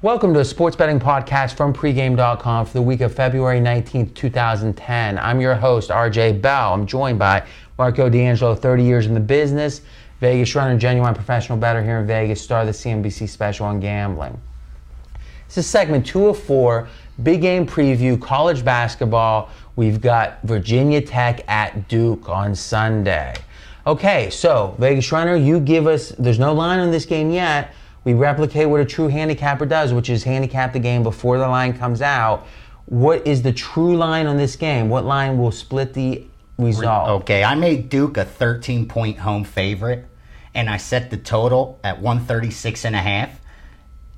Welcome to a sports betting podcast from pregame.com for the week of February 19th, 2010. I'm your host, RJ Bell. I'm joined by Marco D'Angelo, 30 years in the business, Vegas runner, genuine professional bettor here in Vegas, star of the CNBC special on gambling. This is segment 2 of 4, big game preview, college basketball. We've got Virginia Tech at Duke on Sunday. Okay, so Vegas runner, you give us, there's no line on this game yet. We replicate what a true handicapper does, which is handicap the game before the line comes out. What is the true line on this game? What line will split the result? Okay, I made Duke a 13-point home favorite, and I set the total at 136.5.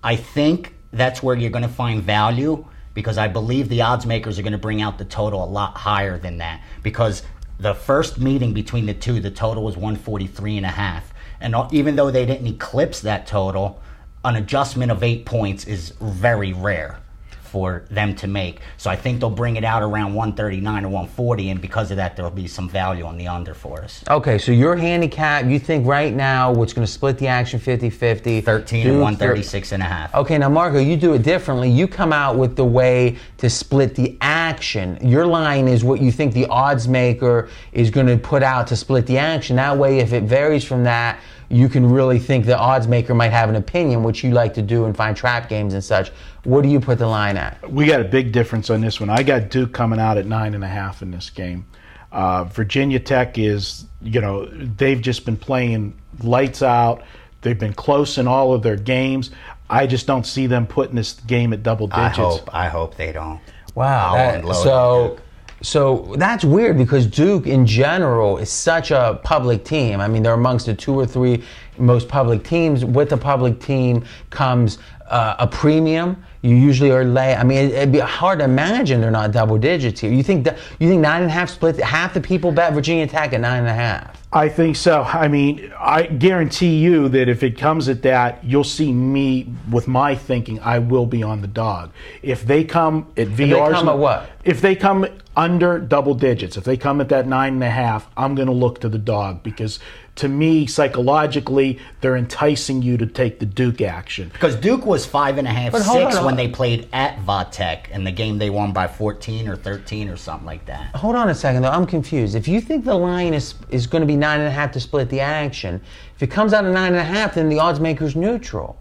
I think that's where you're going to find value because I believe the odds makers are going to bring out the total a lot higher than that because the first meeting between the two, the total was 143.5. And even though they didn't eclipse that total, an adjustment of 8 points is very rare for them to make. So I think they'll bring it out around 139 or 140, and because of that, there'll be some value on the under for us. Okay, so your handicap, you think right now what's going to split the action 50-50? 13 and 136.5. Okay, now Marco, you do it differently. You come out with the way to split the action. Your line is what you think the odds maker is going to put out to split the action. That way, if it varies from that, you can really think the odds maker might have an opinion, which you like to do and find trap games and such. What do you put the line at? We got a big difference on this one. I got Duke coming out at 9.5 in this game. Virginia Tech is, they've just been playing lights out. They've been close in all of their games. I just don't see them putting this game at double digits. I hope they don't. Wow. So that's weird because Duke in general is such a public team. I mean, they're amongst the 2 or 3 most public teams. With the public team comes a premium. You usually are lay. I mean, it'd be hard to imagine they're not double digits here. You think 9.5 split? Half the people bet Virginia Tech at 9.5. I think so. I mean, I guarantee you that if it comes at that, you'll see me with my thinking. I will be on the dog. If they come at VR's, if they come at what? If they come under double digits, if they come at that 9.5, I'm going to look to the dog because to me, psychologically, they're enticing you to take the Duke action. Because Duke was 5.5, 6 when they played at Vatech, and the game they won by 14 or 13 or something like that. Hold on a second, though. I'm confused. If you think the line is going to be 9.5 to split the action, if it comes out at 9.5, then the odds maker's neutral.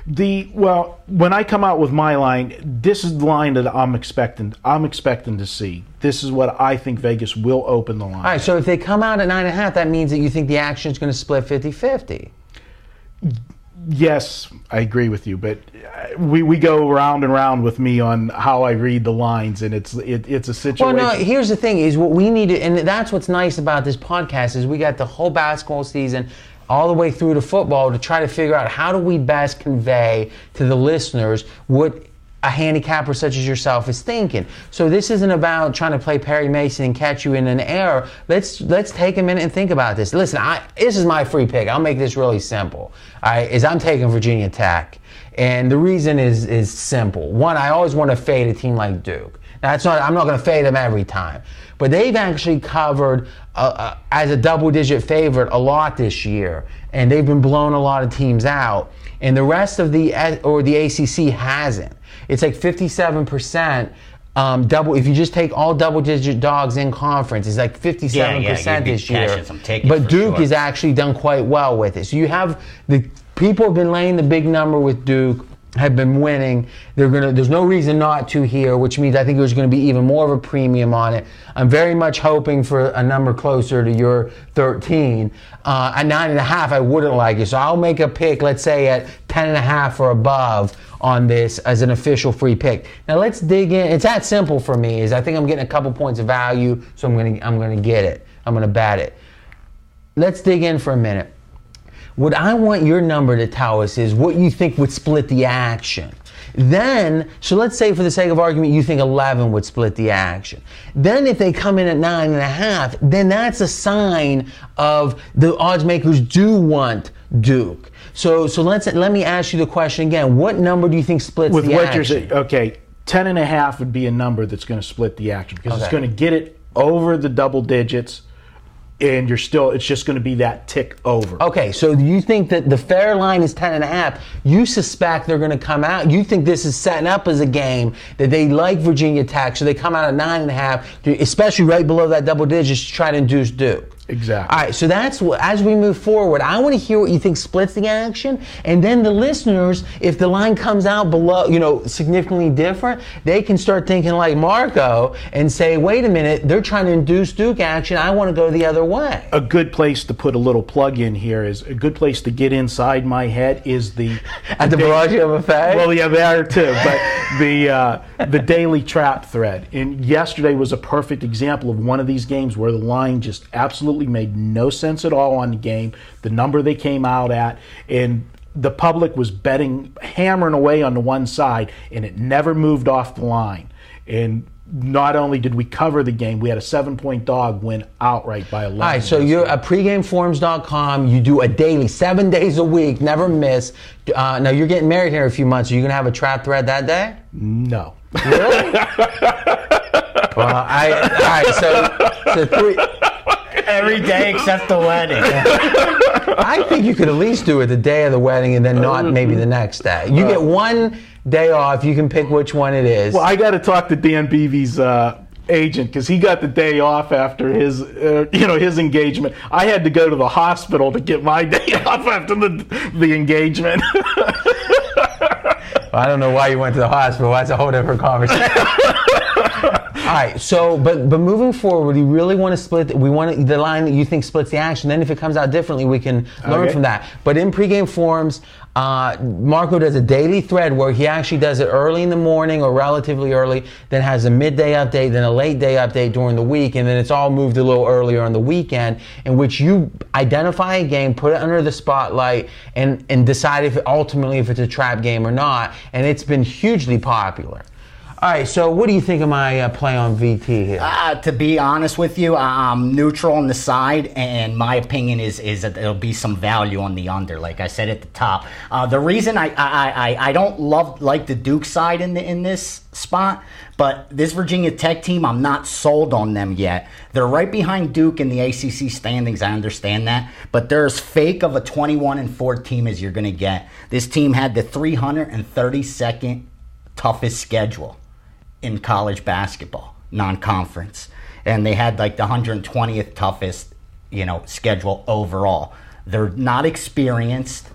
When I come out with my line, this is the line that I'm expecting to see. This is what I think Vegas will open the line. All right, so if they come out at 9.5, that means that you think the action is going to split 50-50. Yes, I agree with you, but we go round and round with me on how I read the lines, and it's a situation. Well, no, here's the thing: is what we need to, and that's what's nice about this podcast is we got the whole basketball season all the way through to football to try to figure out how do we best convey to the listeners what a handicapper such as yourself is thinking. So this isn't about trying to play Perry Mason and catch you in an error. Let's take a minute and think about this. Listen, this is my free pick. I'll make this really simple. I'm taking Virginia Tech. And the reason is simple. One, I always want to fade a team like Duke. Now, I'm not going to fade them every time. But they've actually covered as a double-digit favorite a lot this year. And they've been blowing a lot of teams out. And the rest of the ACC hasn't. It's like 57% double. If you just take all double-digit dogs in conference, it's like 57% this year. But Duke has actually done quite well with it. So you have the people have been laying the big number with Duke, have been winning. There's no reason not to here, which means I think there's going to be even more of a premium on it. I'm very much hoping for a number closer to your 13. At 9.5, I wouldn't like it. So I'll make a pick, let's say at 10.5 or above on this as an official free pick. Now let's dig in. It's that simple for me. Is I think I'm getting a couple points of value, so I'm going to get it. I'm going to bet it. Let's dig in for a minute. What I want your number to tell us is what you think would split the action. Then, so let's say for the sake of argument, you think 11 would split the action. Then if they come in at 9.5, then that's a sign of the odds makers do want Duke. So let me ask you the question again. What number do you think splits the action? With what you're saying, okay, 10.5 would be a number that's going to split the action because it's going to get it over the double digits. and it's just going to be that tick over. Okay, so you think that the fair line is 10.5. You suspect they're going to come out. You think this is setting up as a game that they like Virginia Tech, so they come out at 9.5, especially right below that double digits to try to induce Duke. Exactly. All right, so that's what, as we move forward, I want to hear what you think splits the action, and then the listeners, if the line comes out below, significantly different, they can start thinking like Marco and say, wait a minute, they're trying to induce Duke action. I want to go the other way. A good place to put a little plug in here is a good place to get inside my head is the at the Bellagio buffet. Well, yeah, there too, but the daily trap thread. And yesterday was a perfect example of one of these games where the line just absolutely made no sense at all on the game, the number they came out at, and the public was betting, hammering away on the one side, and it never moved off the line. And not only did we cover the game, we had a 7-point dog win outright by 11. All right, so you're at pregameforums.com. You do a daily, 7 days a week, never miss. Now, you're getting married here in a few months. Are you going to have a trap thread that day? No. Really? Well, all right, so three... Every day except the wedding. I think you could at least do it the day of the wedding and then not maybe the next day. You get one day off. You can pick which one it is. Well, I got to talk to Dan Beebe's agent because he got the day off after his, his engagement. I had to go to the hospital to get my day off after the engagement. Well, I don't know why you went to the hospital. That's a whole different conversation. All right, so but moving forward, we really want to split. We want the line that you think splits the action. Then, if it comes out differently, we can learn from that. But in pregame forums, Marco does a daily thread where he actually does it early in the morning or relatively early, then has a midday update, then a late day update during the week, and then it's all moved a little earlier on the weekend, in which you identify a game, put it under the spotlight, and decide if ultimately if it's a trap game or not. And it's been hugely popular. All right, so what do you think of my play on VT here? To be honest with you, I'm neutral on the side, and my opinion is that there'll be some value on the under, like I said at the top. The reason I don't like the Duke side in this spot, but this Virginia Tech team, I'm not sold on them yet. They're right behind Duke in the ACC standings, I understand that, but they're as fake of a 21-4 team as you're going to get. This team had the 332nd toughest schedule in college basketball, non-conference. And they had like the 120th toughest, schedule overall. They're not experienced.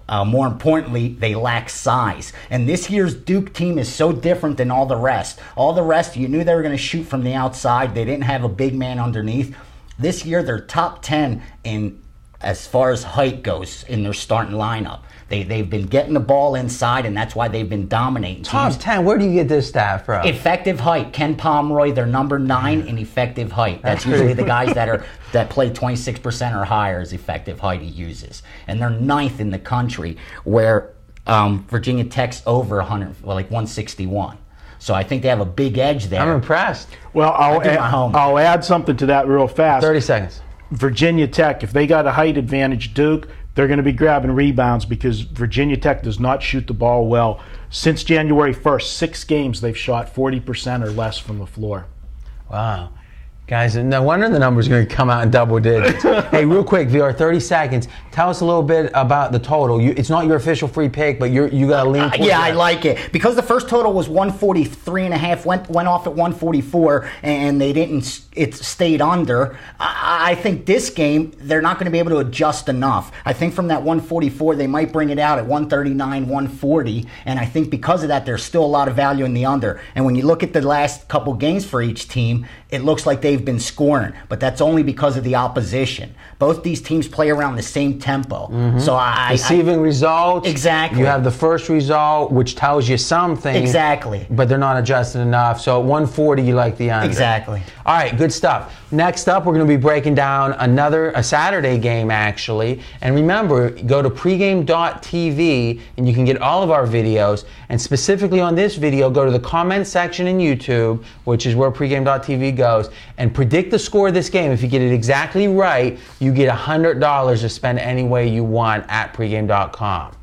More importantly, they lack size. And this year's Duke team is so different than all the rest. All the rest, you knew they were going to shoot from the outside. They didn't have a big man underneath. This year, they're top 10 in as far as height goes in their starting lineup. They've been getting the ball inside, and that's why they've been dominating. Top 10, where do you get this stat from? Effective height. Ken Pomeroy, they're number 9 in effective height. That's usually the guys that play 26% or higher is effective height he uses. And they're 9th in the country, where Virginia Tech's over 161. So I think they have a big edge there. I'm impressed. Well, I'll add something to that real fast. 30 seconds. Virginia Tech, if they got a height advantage, Duke, they're going to be grabbing rebounds because Virginia Tech does not shoot the ball well. Since January 1st, 6 games they've shot 40% or less from the floor. Wow. Guys, no wonder the number's going to come out in double digits. Hey, real quick, VR, 30 seconds. Tell us a little bit about the total. It's not your official free pick, but you got to lean towards I like it. Because the first total was 143.5, went off at 144, and they didn't. It stayed under. I think this game, they're not going to be able to adjust enough. I think from that 144, they might bring it out at 139, 140, and I think because of that, there's still a lot of value in the under. And when you look at the last couple games for each team, it looks like they've been scoring, but that's only because of the opposition. Both these teams play around the same tempo. Mm-hmm. So receiving results. Exactly. You have the first result, which tells you something. Exactly. But they're not adjusted enough. So at 140, you like the under. Exactly. All right, good stuff. Next up, we're going to be breaking down a Saturday game, actually. And remember, go to pregame.tv, and you can get all of our videos. And specifically on this video, go to the comment section in YouTube, which is where pregame.tv goes, and predict the score of this game. If you get it exactly right, you get $100 to spend any way you want at pregame.com.